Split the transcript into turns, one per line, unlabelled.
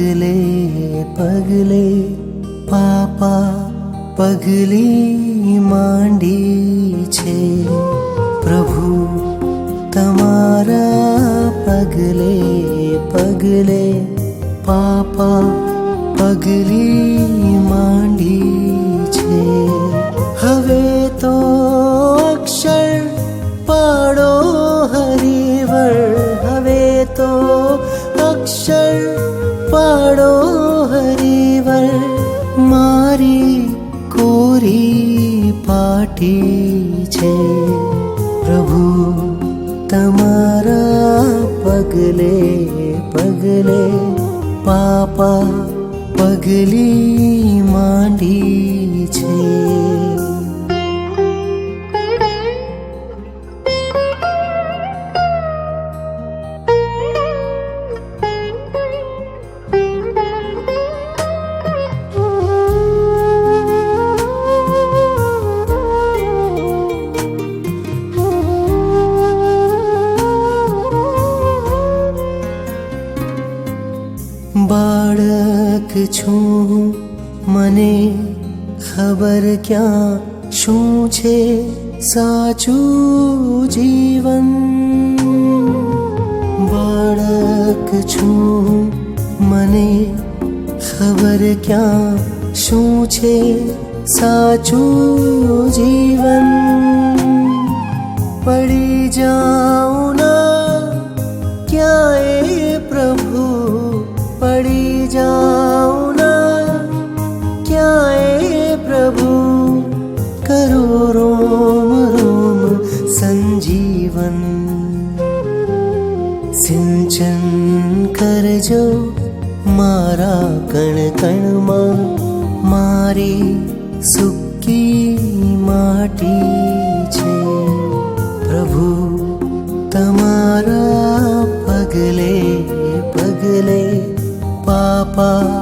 પગલે પગલે પાપા પગલી માંડી છે પ્રભુ તમારા પગલે પગલે પાપા પગલી માંડી છે હવે તો અક્ષર પાડો હરિવર હવે તો અક્ષર પાડો હરિવર મારી કોરી પાટી છે પ્રભુ તમારા પગલે પગલે પાપા પગલી માંડી છે બાળક છું મને ખબર ક્યાં શું છે સાચું જીવન બાળક છું મને ખબર ક્યાં શું છે સાચું જીવન પડી જાઉં ના ક્યાંય પ્રભુ પડી જાઉં ના ક્યાંય પ્રભુ કરો રોમ રોમ સંજીવન સિંચન કરજો મારા કણ કણમાં મારી સૂકી માટી છે પ્રભુ તમારા પગલે પગલે પાપા